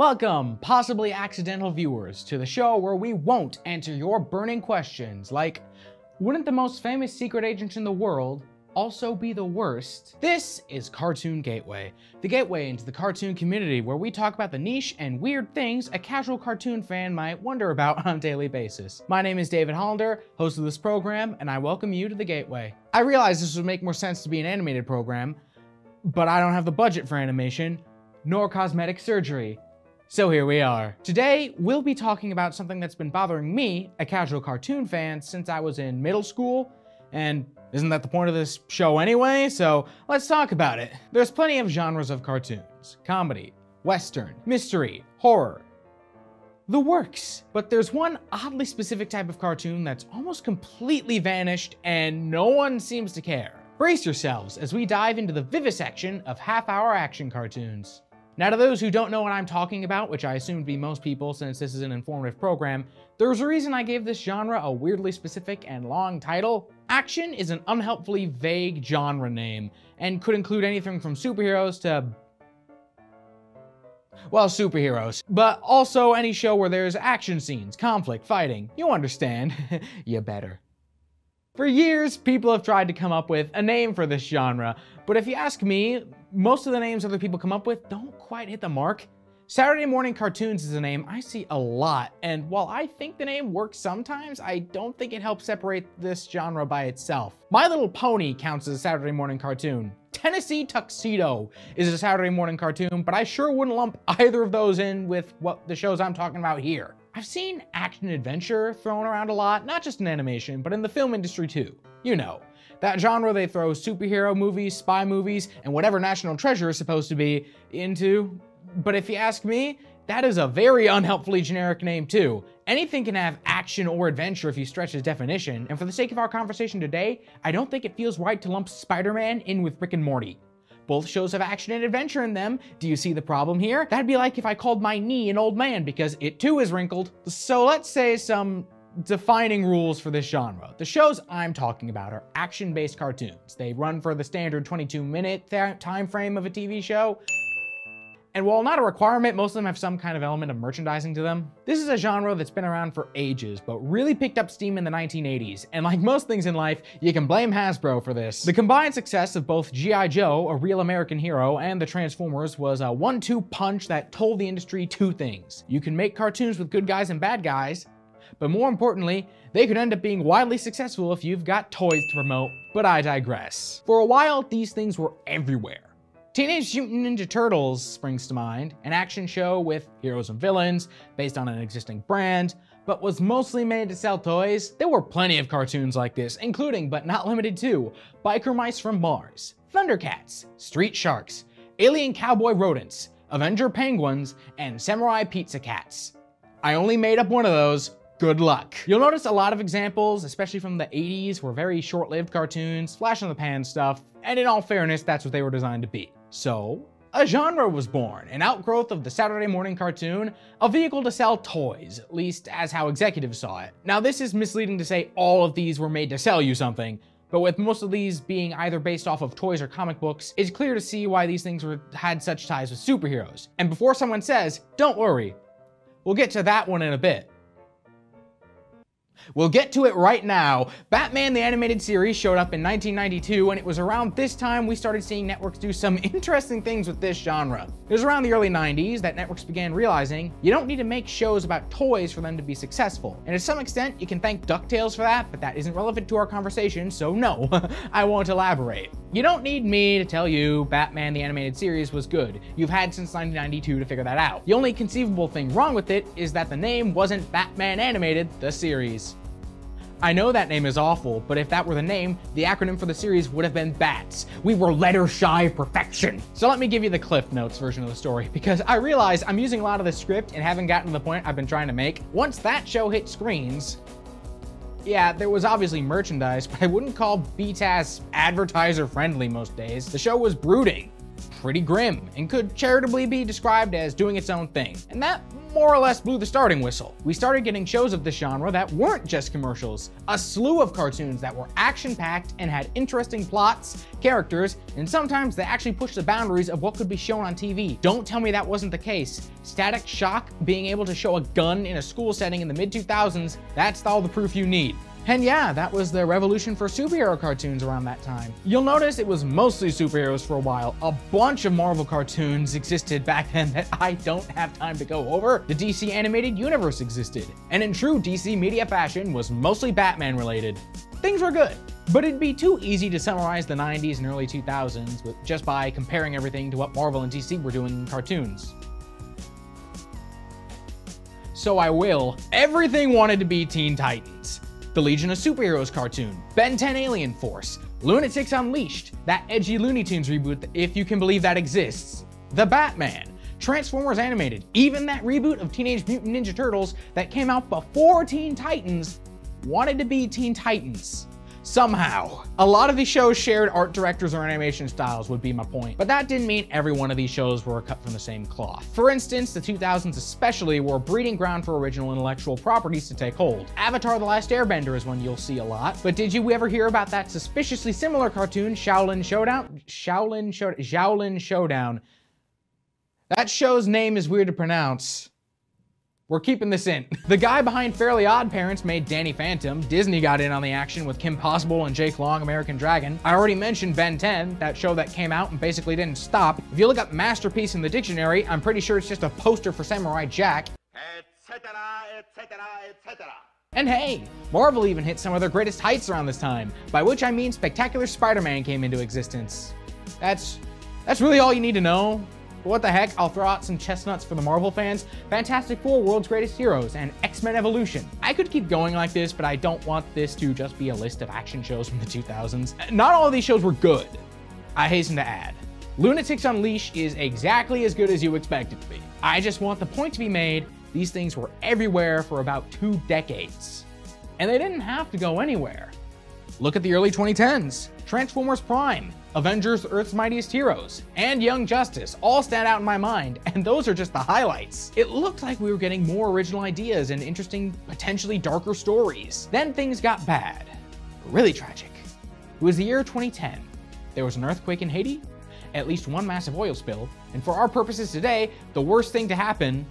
Welcome, possibly accidental viewers, to the show where we won't answer your burning questions like, wouldn't the most famous secret agent in the world also be the worst? This is Cartoon Gateway, the gateway into the cartoon community where we talk about the niche and weird things a casual cartoon fan might wonder about on a daily basis. My name is David Hollander, host of this program, and I welcome you to the Gateway. I realize this would make more sense to be an animated program, but I don't have the budget for animation, nor cosmetic surgery. So here we are. Today, we'll be talking about something that's been bothering me, a casual cartoon fan, since I was in middle school, and isn't that the point of this show anyway? So let's talk about it. There's plenty of genres of cartoons: comedy, western, mystery, horror, the works. But there's one oddly specific type of cartoon that's almost completely vanished and no one seems to care. Brace yourselves as we dive into the vivisection of half-hour action cartoons. Now, to those who don't know what I'm talking about, which I assume to be most people since this is an informative program, there's a reason I gave this genre a weirdly specific and long title. Action is an unhelpfully vague genre name, and could include anything from superheroes to, well, superheroes, but also any show where there's action scenes, conflict, fighting. You understand. You better. For years, people have tried to come up with a name for this genre, but if you ask me, most of the names other people come up with don't quite hit the mark. Saturday morning cartoons is a name I see a lot, and while I think the name works sometimes, I don't think it helps separate this genre by itself. My Little Pony counts as a Saturday morning cartoon. Tennessee Tuxedo is a Saturday morning cartoon, but I sure wouldn't lump either of those in with what the shows I'm talking about here. I've seen action adventure thrown around a lot, not just in animation, but in the film industry too. You know, that genre they throw superhero movies, spy movies, and whatever National Treasure is supposed to be into. But if you ask me, that is a very unhelpfully generic name too. Anything can have action or adventure if you stretch its definition, and for the sake of our conversation today, I don't think it feels right to lump Spider-Man in with Rick and Morty. Both shows have action and adventure in them. Do you see the problem here? That'd be like if I called my knee an old man because it too is wrinkled. So let's say some defining rules for this genre. The shows I'm talking about are action-based cartoons. They run for the standard 22-minute time frame of a TV show. And while not a requirement, most of them have some kind of element of merchandising to them. This is a genre that's been around for ages, but really picked up steam in the 1980s. And like most things in life, you can blame Hasbro for this. The combined success of both G.I. Joe, a real American hero, and the Transformers was a 1-2 punch that told the industry two things. You can make cartoons with good guys and bad guys, but more importantly, they could end up being wildly successful if you've got toys to promote. But I digress. For a while, these things were everywhere. Teenage Mutant Ninja Turtles springs to mind, an action show with heroes and villains based on an existing brand, but was mostly made to sell toys. There were plenty of cartoons like this, including, but not limited to, Biker Mice from Mars, Thundercats, Street Sharks, Alien Cowboy Rodents, Avenger Penguins, and Samurai Pizza Cats. I only made up one of those. Good luck. You'll notice a lot of examples, especially from the 80s, were very short-lived cartoons, flash-in-the-pan stuff, and in all fairness, that's what they were designed to be. So, a genre was born, an outgrowth of the Saturday morning cartoon, a vehicle to sell toys, at least as how executives saw it. Now, this is misleading to say all of these were made to sell you something, but with most of these being either based off of toys or comic books, it's clear to see why these things had such ties with superheroes. And before someone says, don't worry, we'll get to that one in a bit. We'll get to it right now. Batman the Animated Series showed up in 1992, and it was around this time we started seeing networks do some interesting things with this genre. It was around the early 90s that networks began realizing you don't need to make shows about toys for them to be successful. And to some extent, you can thank DuckTales for that, but that isn't relevant to our conversation, so no, I won't elaborate. You don't need me to tell you Batman the Animated Series was good. You've had since 1992 to figure that out. The only conceivable thing wrong with it is that the name wasn't Batman Animated, the series. I know that name is awful, but if that were the name, the acronym for the series would have been BATS. We were letter shy of perfection. So let me give you the Cliff Notes version of the story, because I realize I'm using a lot of the script and haven't gotten to the point I've been trying to make. Once that show hit screens, yeah, there was obviously merchandise, but I wouldn't call BTAS advertiser friendly most days. The show was brooding. pretty grim and could charitably be described as doing its own thing. And that more or less blew the starting whistle. We started getting shows of this genre that weren't just commercials, a slew of cartoons that were action-packed and had interesting plots, characters, and sometimes they actually pushed the boundaries of what could be shown on TV. Don't tell me that wasn't the case. Static Shock being able to show a gun in a school setting in the mid-2000s, that's all the proof you need. And yeah, that was the revolution for superhero cartoons around that time. You'll notice it was mostly superheroes for a while. A bunch of Marvel cartoons existed back then that I don't have time to go over. The DC animated universe existed, and in true DC media fashion was mostly Batman related. Things were good, but it'd be too easy to summarize the 90s and early 2000s just by comparing everything to what Marvel and DC were doing in cartoons. So I will. Everything wanted to be Teen Titans. The Legion of Superheroes cartoon, Ben 10 Alien Force, Lunatics Unleashed, that edgy Looney Tunes reboot, if you can believe that exists, The Batman, Transformers Animated, even that reboot of Teenage Mutant Ninja Turtles that came out before Teen Titans wanted to be Teen Titans. Somehow. A lot of these shows shared art directors or animation styles would be my point, but that didn't mean every one of these shows were cut from the same cloth. For instance, the 2000s especially were a breeding ground for original intellectual properties to take hold. Avatar: The Last Airbender is one you'll see a lot, but did you ever hear about that suspiciously similar cartoon, Shaolin Showdown? That show's name is weird to pronounce. We're keeping this in. The guy behind Fairly Odd Parents made Danny Phantom. Disney got in on the action with Kim Possible and Jake Long, American Dragon. I already mentioned Ben 10, that show that came out and basically didn't stop. If you look up masterpiece in the dictionary, I'm pretty sure it's just a poster for Samurai Jack. Etc., etc., etc. And hey, Marvel even hit some of their greatest heights around this time, by which I mean Spectacular Spider-Man came into existence. That's really all you need to know. But what the heck, I'll throw out some chestnuts for the Marvel fans. Fantastic Four, World's Greatest Heroes, and X-Men Evolution. I could keep going like this, but I don't want this to just be a list of action shows from the 2000s. Not all of these shows were good, I hasten to add. Lunatics Unleashed is exactly as good as you expect it to be. I just want the point to be made, these things were everywhere for about 2 decades. And they didn't have to go anywhere. Look at the early 2010s. Transformers Prime, Avengers Earth's Mightiest Heroes, and Young Justice all stand out in my mind, and those are just the highlights. It looked like we were getting more original ideas and interesting, potentially darker stories. Then things got bad. Really tragic. It was the year 2010. There was an earthquake in Haiti, at least one massive oil spill, and for our purposes today, the worst thing to happen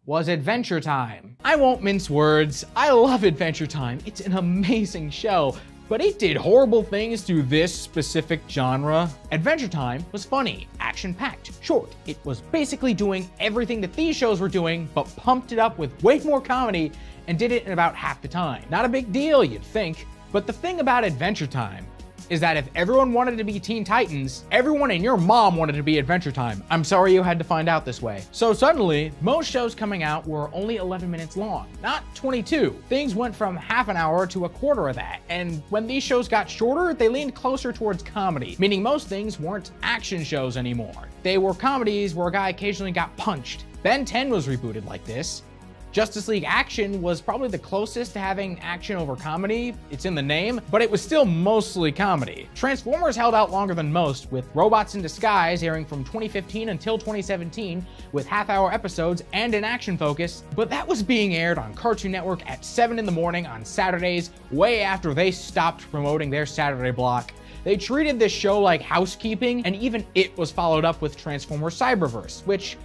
was Adventure Time. I won't mince words. I love Adventure Time. It's an amazing show, but it did horrible things to this specific genre. Adventure Time was funny, action-packed, short. It was basically doing everything that these shows were doing, but pumped it up with way more comedy and did it in about half the time. Not a big deal, you'd think. But the thing about Adventure Time is that if everyone wanted to be Teen Titans, everyone and your mom wanted to be Adventure Time. I'm sorry you had to find out this way. So suddenly, most shows coming out were only 11 minutes long, not 22. Things went from half an hour to a quarter of that. And when these shows got shorter, they leaned closer towards comedy, meaning most things weren't action shows anymore. They were comedies where a guy occasionally got punched. Ben 10 was rebooted like this. Justice League Action was probably the closest to having action over comedy. It's in the name, but it was still mostly comedy. Transformers held out longer than most, with Robots in Disguise airing from 2015 until 2017 with half-hour episodes and an action focus, but that was being aired on Cartoon Network at 7 in the morning on Saturdays, way after they stopped promoting their Saturday block. They treated this show like housekeeping, and even it was followed up with Transformers Cyberverse, which,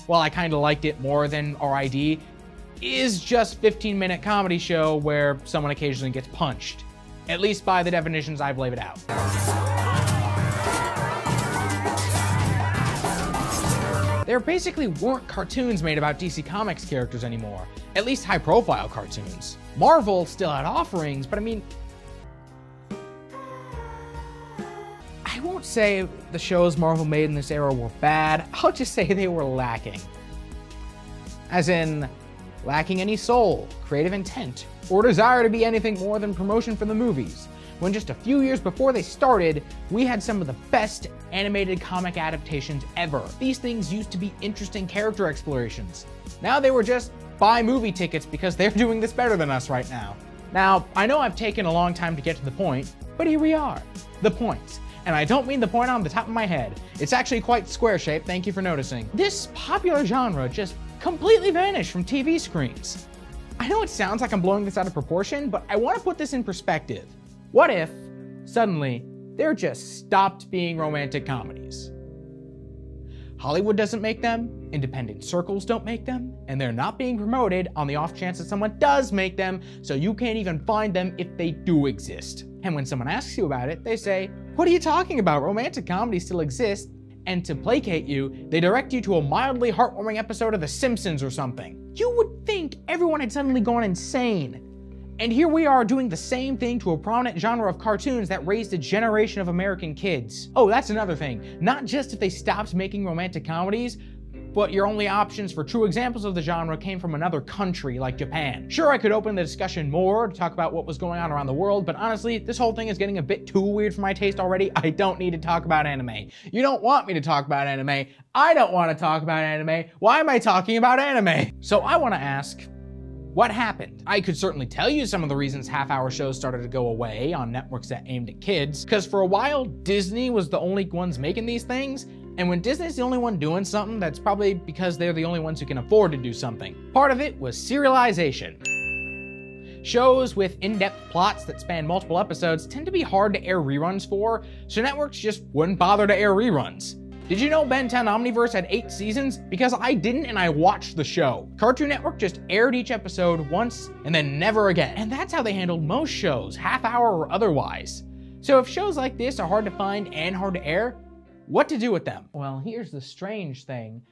while I kinda liked it more than RID, is just 15-minute comedy show where someone occasionally gets punched. At least by the definitions I've laid it out. There basically weren't cartoons made about DC Comics characters anymore, at least high-profile cartoons. Marvel still had offerings, but I mean, I won't say the shows Marvel made in this era were bad, I'll just say they were lacking. As in, lacking any soul, creative intent, or desire to be anything more than promotion for the movies, when just a few years before they started, we had some of the best animated comic adaptations ever. These things used to be interesting character explorations. Now they were just buy movie tickets because they're doing this better than us right now. Now, I know I've taken a long time to get to the point, but here we are. The point. And I don't mean the point on the top of my head. It's actually quite square-shaped, thank you for noticing. This popular genre just completely vanished from TV screens. I know it sounds like I'm blowing this out of proportion, but I want to put this in perspective. What if, suddenly, there just stopped being romantic comedies? Hollywood doesn't make them, independent circles don't make them, and they're not being promoted on the off chance that someone does make them, so you can't even find them if they do exist. And when someone asks you about it, they say, "What are you talking about? Romantic comedies still exist." And to placate you, they direct you to a mildly heartwarming episode of The Simpsons or something. You would think everyone had suddenly gone insane. And here we are doing the same thing to a prominent genre of cartoons that raised a generation of American kids. Oh, that's another thing. Not just if they stopped making romantic comedies, but your only options for true examples of the genre came from another country like Japan. Sure, I could open the discussion more to talk about what was going on around the world, but honestly, this whole thing is getting a bit too weird for my taste already. I don't need to talk about anime. You don't want me to talk about anime. I don't want to talk about anime. Why am I talking about anime? So I want to ask, what happened? I could certainly tell you some of the reasons half-hour shows started to go away on networks that aimed at kids, because for a while, Disney was the only ones making these things, and when Disney's the only one doing something, that's probably because they're the only ones who can afford to do something. Part of it was serialization. Shows with in-depth plots that span multiple episodes tend to be hard to air reruns for, so networks just wouldn't bother to air reruns. Did you know Ben 10 Omniverse had 8 seasons? Because I didn't, and I watched the show. Cartoon Network just aired each episode once and then never again. And that's how they handled most shows, half-hour or otherwise. So if shows like this are hard to find and hard to air, what to do with them? Well, here's the strange thing.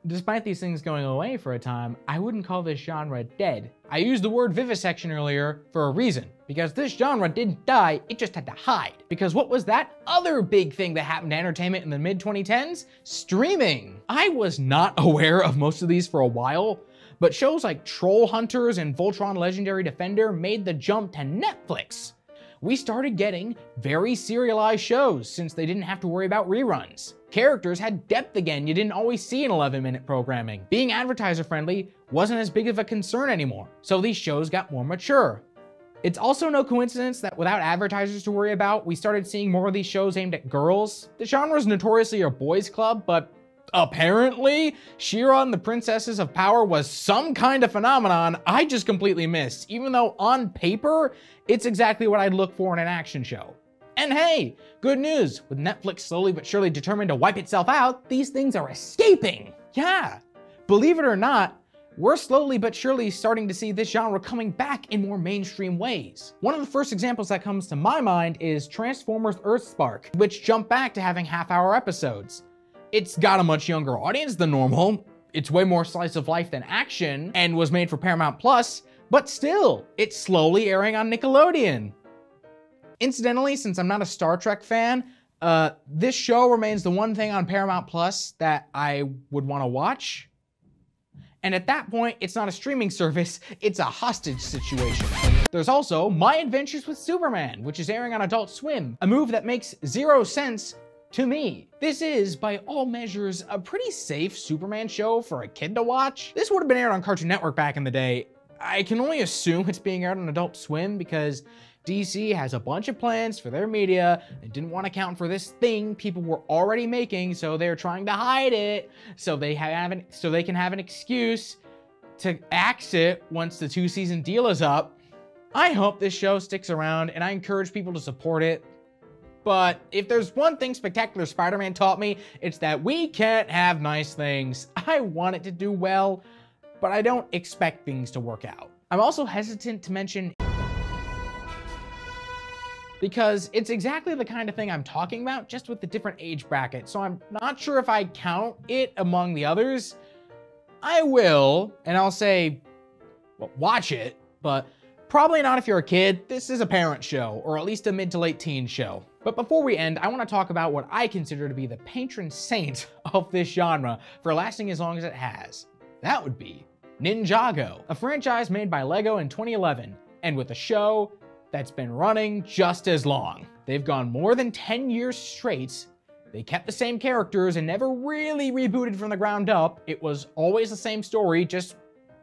Despite these things going away for a time, I wouldn't call this genre dead. I used the word vivisection earlier for a reason, because this genre didn't die, it just had to hide. Because what was that other big thing that happened to entertainment in the mid-2010s? Streaming. I was not aware of most of these for a while, but shows like Troll Hunters and Voltron Legendary Defender made the jump to Netflix. We started getting very serialized shows since they didn't have to worry about reruns. Characters had depth again you didn't always see in 11-minute programming. Being advertiser friendly wasn't as big of a concern anymore, so these shows got more mature. It's also no coincidence that without advertisers to worry about, we started seeing more of these shows aimed at girls. The genre is notoriously a boys' club, but apparently, She-Ra and the Princesses of Power was some kind of phenomenon I just completely missed, even though on paper, it's exactly what I'd look for in an action show. And hey, good news, with Netflix slowly but surely determined to wipe itself out, these things are escaping. Yeah, believe it or not, we're slowly but surely starting to see this genre coming back in more mainstream ways. One of the first examples that comes to my mind is Transformers Earthspark, which jumped back to having half-hour episodes. It's got a much younger audience than normal, it's way more slice of life than action, and was made for Paramount Plus, but still, it's slowly airing on Nickelodeon. Incidentally, since I'm not a Star Trek fan, this show remains the one thing on Paramount Plus that I would want to watch. And at that point, it's not a streaming service, it's a hostage situation. There's also My Adventures with Superman, which is airing on Adult Swim, a move that makes zero sense to me. This is, by all measures, a pretty safe Superman show for a kid to watch. This would have been aired on Cartoon Network back in the day. I can only assume it's being aired on Adult Swim because DC has a bunch of plans for their media and didn't want to account for this thing people were already making, so they're trying to hide it so they can have an excuse to axe it once the 2-season deal is up. I hope this show sticks around, and I encourage people to support it. But if there's one thing Spectacular Spider-Man taught me, it's that we can't have nice things. I want it to do well, but I don't expect things to work out. I'm also hesitant to mention because it's exactly the kind of thing I'm talking about, just with the different age bracket, so I'm not sure if I count it among the others. I will, and I'll say, well, watch it, but probably not if you're a kid. This is a parent show, or at least a mid to late teen show. But before we end, I want to talk about what I consider to be the patron saint of this genre for lasting as long as it has. That would be Ninjago, a franchise made by LEGO in 2011, and with a show that's been running just as long. They've gone more than 10 years straight. They kept the same characters and never really rebooted from the ground up. It was always the same story, just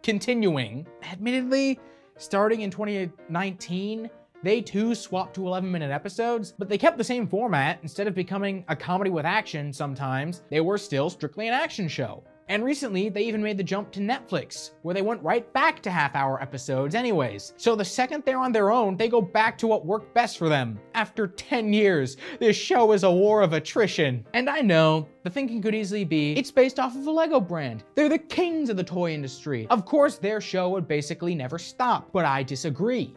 continuing. Admittedly, starting in 2019, They too swapped to 11-minute episodes, but they kept the same format. Instead of becoming a comedy with action sometimes, they were still strictly an action show. And recently, they even made the jump to Netflix, where they went right back to half-hour episodes anyways. So the second they're on their own, they go back to what worked best for them. After 10 years, this show is a war of attrition. And I know, the thinking could easily be, it's based off of a Lego brand. They're the kings of the toy industry. Of course, their show would basically never stop, but I disagree.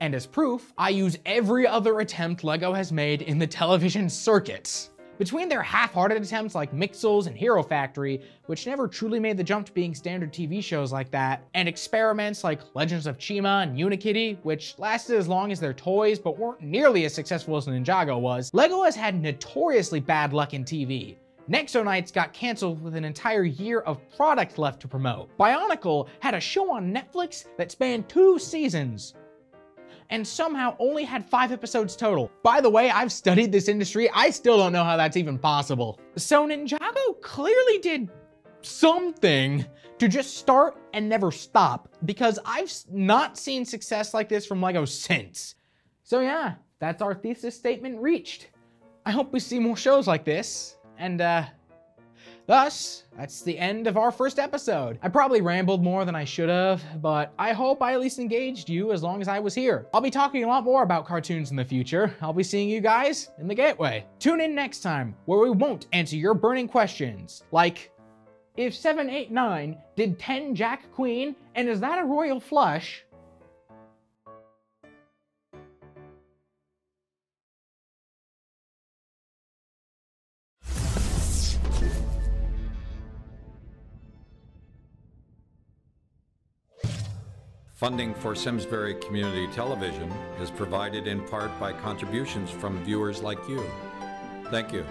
And as proof, I use every other attempt Lego has made in the television circuit. Between their half-hearted attempts like Mixels and Hero Factory, which never truly made the jump to being standard TV shows like that, and experiments like Legends of Chima and Unikitty, which lasted as long as their toys but weren't nearly as successful as Ninjago was, Lego has had notoriously bad luck in TV. Nexo Knights got canceled with an entire year of product left to promote. Bionicle had a show on Netflix that spanned 2 seasons. And somehow only had 5 episodes total. By the way, I've studied this industry, I still don't know how that's even possible. So Ninjago clearly did something to just start and never stop, because I've not seen success like this from Lego since. So yeah, that's our thesis statement reached. I hope we see more shows like this, and thus, that's the end of our first episode. I probably rambled more than I should have, but I hope I at least engaged you as long as I was here. I'll be talking a lot more about cartoons in the future. I'll be seeing you guys in the gateway. Tune in next time, where we won't answer your burning questions, like, if 7, 8, 9 did 10 Jack Queen, and is that a royal flush? Funding for Simsbury Community Television is provided in part by contributions from viewers like you. Thank you.